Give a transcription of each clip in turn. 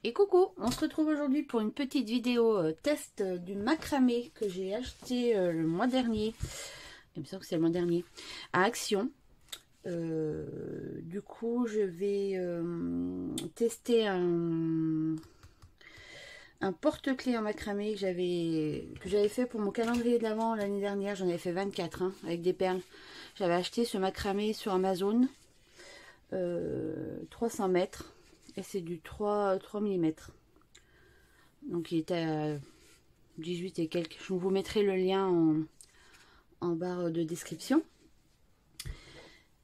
Et coucou, on se retrouve aujourd'hui pour une petite vidéo test du macramé que j'ai acheté le mois dernier. Il me semble que c'est le mois dernier, à Action. Du coup, je vais tester un porte-clés en macramé que j'avais fait pour mon calendrier de l'Avent l'année dernière. J'en avais fait 24 hein, avec des perles. J'avais acheté ce macramé sur Amazon, 300 mètres, et c'est du 3 mm. Donc il était à 18 et quelques. Je vous mettrai le lien en barre de description.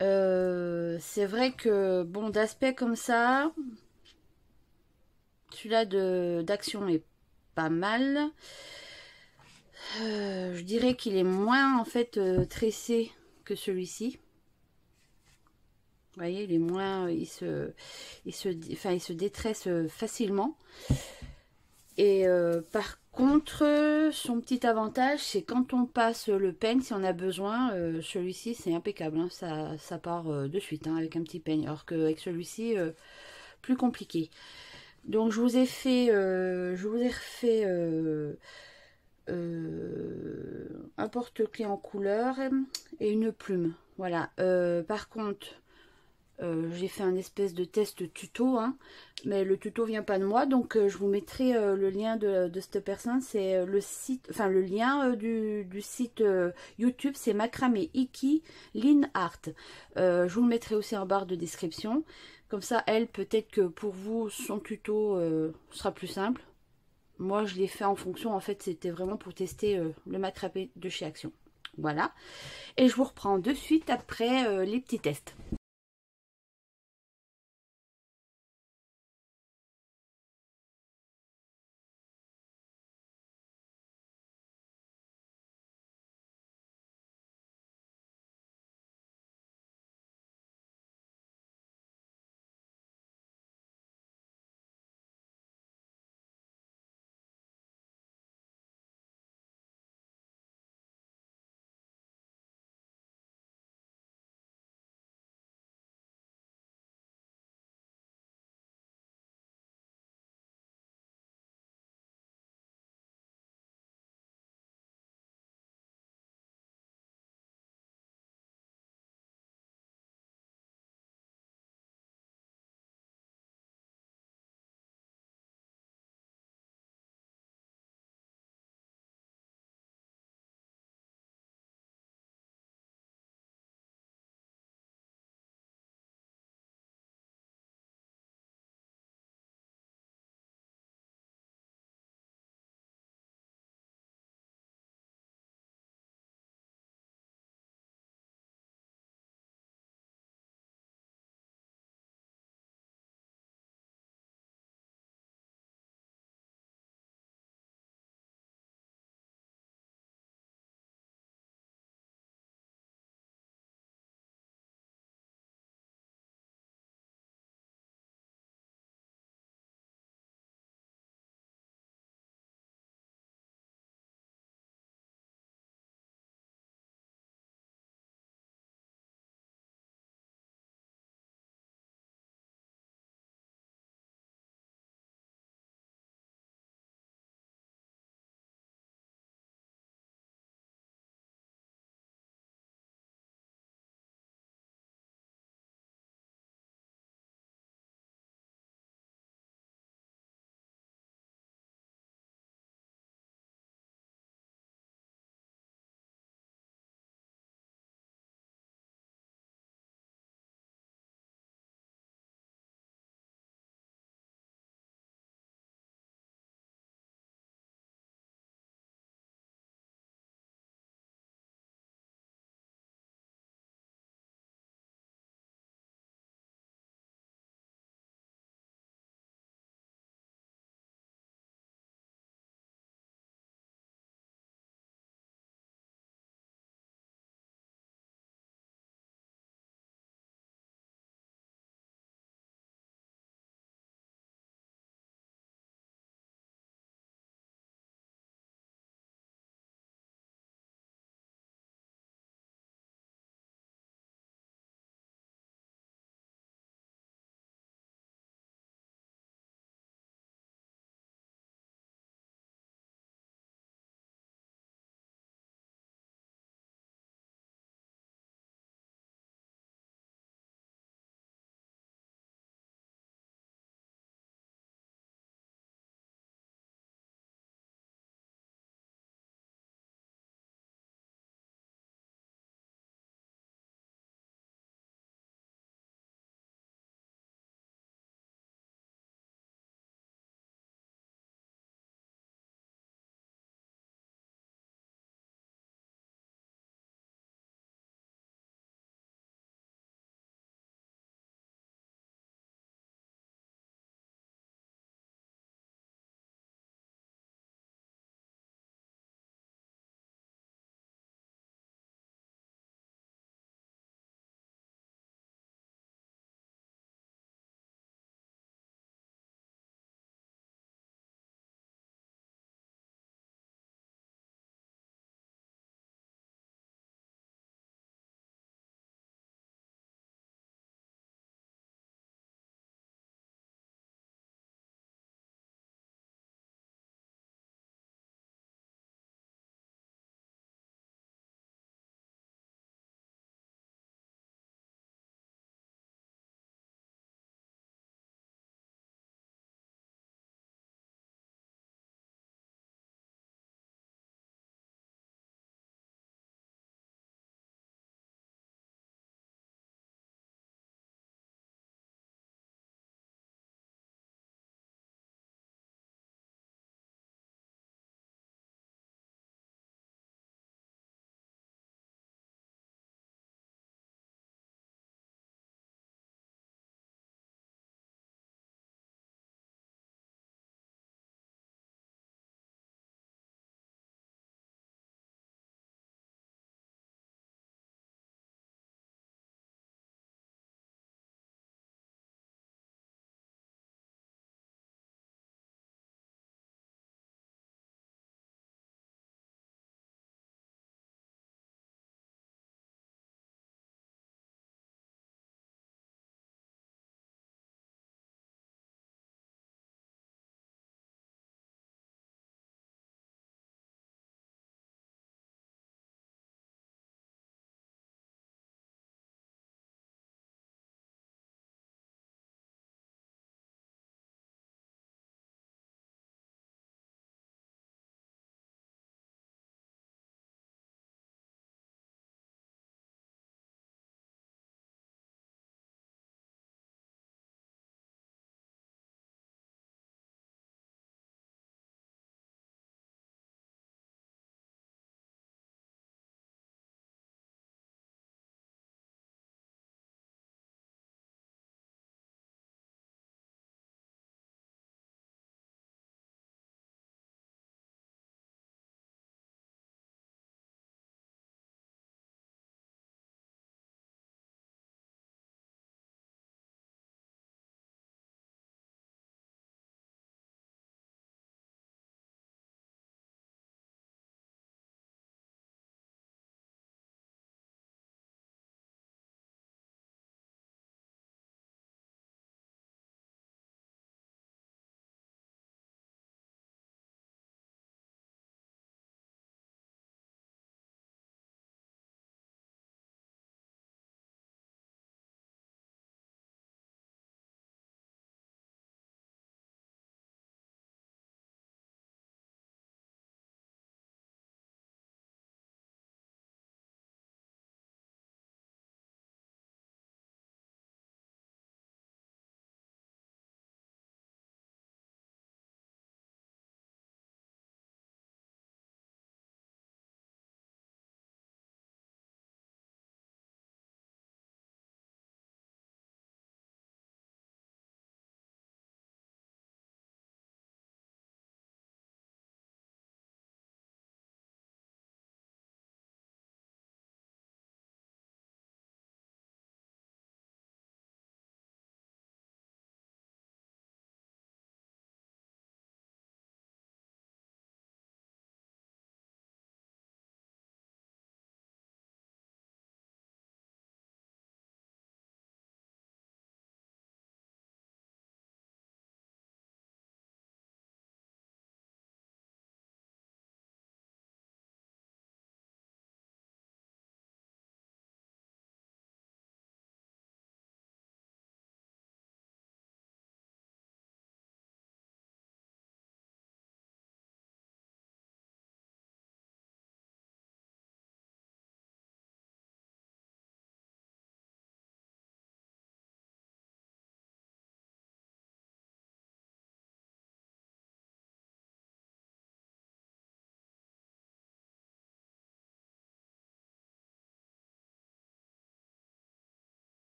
C'est vrai que, bon, d'aspect comme ça, celui-là d'Action est pas mal. Je dirais qu'il est moins, en fait, tressé que celui-ci. Vous voyez, il est moins... il se détresse facilement. Et par contre, son petit avantage, c'est quand on passe le peigne, si on a besoin, celui-ci c'est impeccable, hein, ça part de suite hein, avec un petit peigne, alors qu'avec celui-ci, plus compliqué. Donc je vous ai refait un porte-clés en couleur et une plume. Voilà. Par contre, j'ai fait un espèce de test tuto, hein, mais le tuto vient pas de moi, donc je vous mettrai le lien de cette personne. C'est le site, enfin le lien du site YouTube, c'est Macramé Iki Line Art. Je vous le mettrai aussi en barre de description. Comme ça, elle, peut-être que pour vous, son tuto sera plus simple. Moi, je l'ai fait en fonction, en fait, c'était vraiment pour tester le macramé de chez Action. Voilà. Et je vous reprends de suite après les petits tests.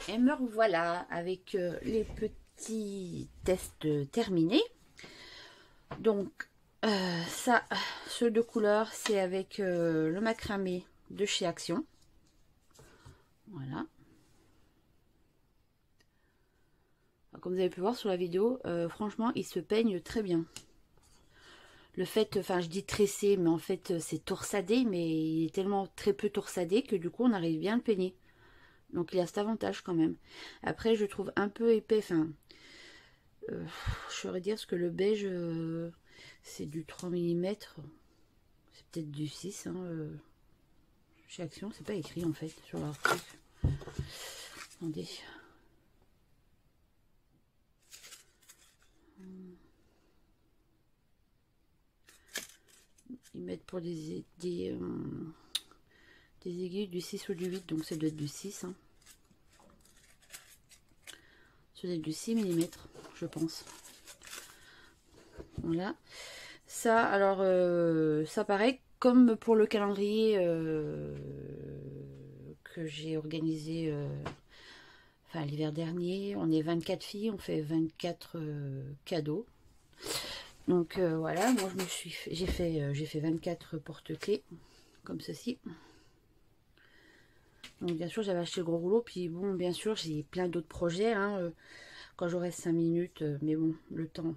Et me revoilà avec les petits tests terminés. Donc ça, ceux de couleur, c'est avec le macramé de chez Action. Voilà. Comme vous avez pu voir sur la vidéo, franchement, il se peigne très bien. Le fait, enfin je dis tressé, mais en fait c'est torsadé, mais il est tellement très peu torsadé que du coup on arrive bien à le peigner. Donc il a cet avantage quand même. Après je trouve un peu épais, enfin je saurais dire ce que le beige c'est du 3 mm. C'est peut-être du 6 hein, chez Action, c'est pas écrit en fait sur leur truc. Attendez. Ils mettent pour des aiguilles du 6 ou du 8, donc ça doit être du 6. Hein. Ça doit être du 6 mm, je pense. Voilà. Ça, alors, ça pareil, comme pour le calendrier que j'ai organisé enfin l'hiver dernier, on est 24 filles, on fait 24 cadeaux. Donc voilà, moi j'ai fait 24 porte-clés comme ceci. Donc bien sûr j'avais acheté le gros rouleau, puis bon bien sûr j'ai plein d'autres projets hein, quand j'aurai 5 minutes, mais bon le temps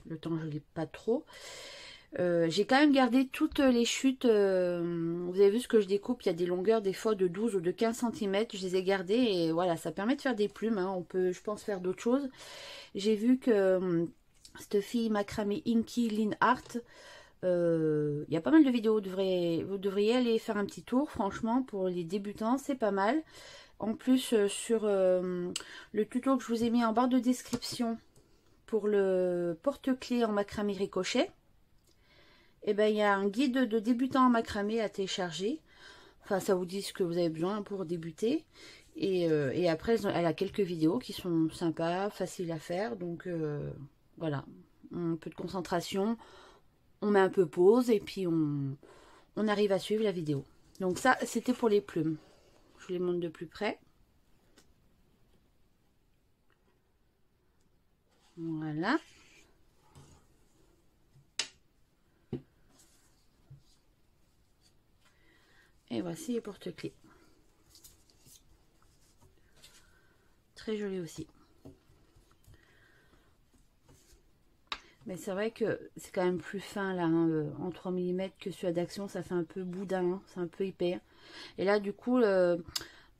je l'ai pas trop. J'ai quand même gardé toutes les chutes, vous avez vu ce que je découpe, il y a des longueurs des fois de 12 ou de 15 cm, je les ai gardées et voilà, ça permet de faire des plumes, hein. On peut je pense faire d'autres choses. J'ai vu que cette fille macramé Inky Lin Art, il y a pas mal de vidéos, vous devriez aller faire un petit tour, franchement pour les débutants c'est pas mal. En plus sur le tuto que je vous ai mis en barre de description pour le porte-clés en macramé ricochet, et ben il y a un guide de débutant en macramé à télécharger. Enfin ça vous dit ce que vous avez besoin pour débuter. Et après elle a quelques vidéos qui sont sympas, faciles à faire, donc voilà, un peu de concentration, on met un peu pause et puis on arrive à suivre la vidéo. Donc ça, c'était pour les plumes. Je vous les montre de plus près. Voilà. Et voici les porte-clés. Très joli aussi. Mais c'est vrai que c'est quand même plus fin là, hein, en 3 mm que celui d'Action, ça fait un peu boudin, hein, c'est un peu épais. Et là du coup,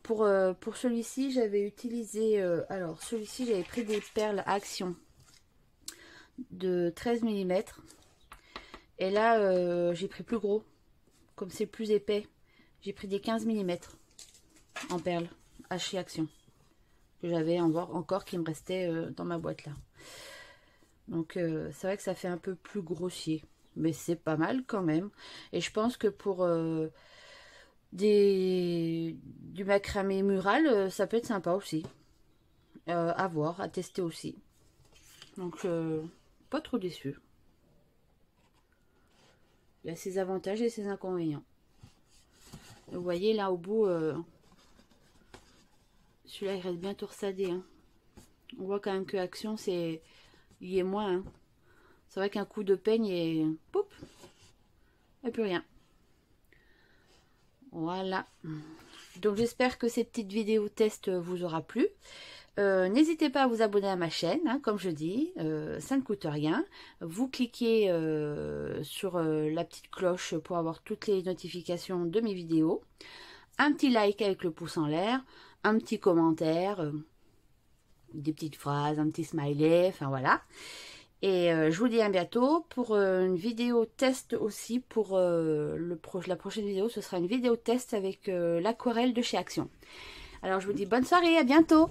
pour celui-ci, j'avais utilisé, alors celui-ci j'avais pris des perles Action de 13 mm. Et là j'ai pris plus gros, comme c'est plus épais, j'ai pris des 15 mm en perles à chez Action. Que j'avais encore qui me restait dans ma boîte là. Donc c'est vrai que ça fait un peu plus grossier, mais c'est pas mal quand même. Et je pense que pour du macramé mural, ça peut être sympa aussi. À voir, à tester aussi. Donc pas trop déçu. Il y a ses avantages et ses inconvénients. Vous voyez là au bout, celui-là il reste bien torsadé. Hein. On voit quand même que Action c'est... il y est moins. Hein. C'est vrai qu'un coup de peigne et poup, et plus rien. Voilà. Donc j'espère que cette petite vidéo test vous aura plu. N'hésitez pas à vous abonner à ma chaîne, hein, comme je dis, ça ne coûte rien. Vous cliquez sur la petite cloche pour avoir toutes les notifications de mes vidéos. Un petit like avec le pouce en l'air, un petit commentaire, des petites phrases, un petit smiley, enfin voilà. Et je vous dis à bientôt pour une vidéo test aussi. Pour la prochaine vidéo, ce sera une vidéo test avec l'aquarelle de chez Action. Alors je vous dis bonne soirée, à bientôt.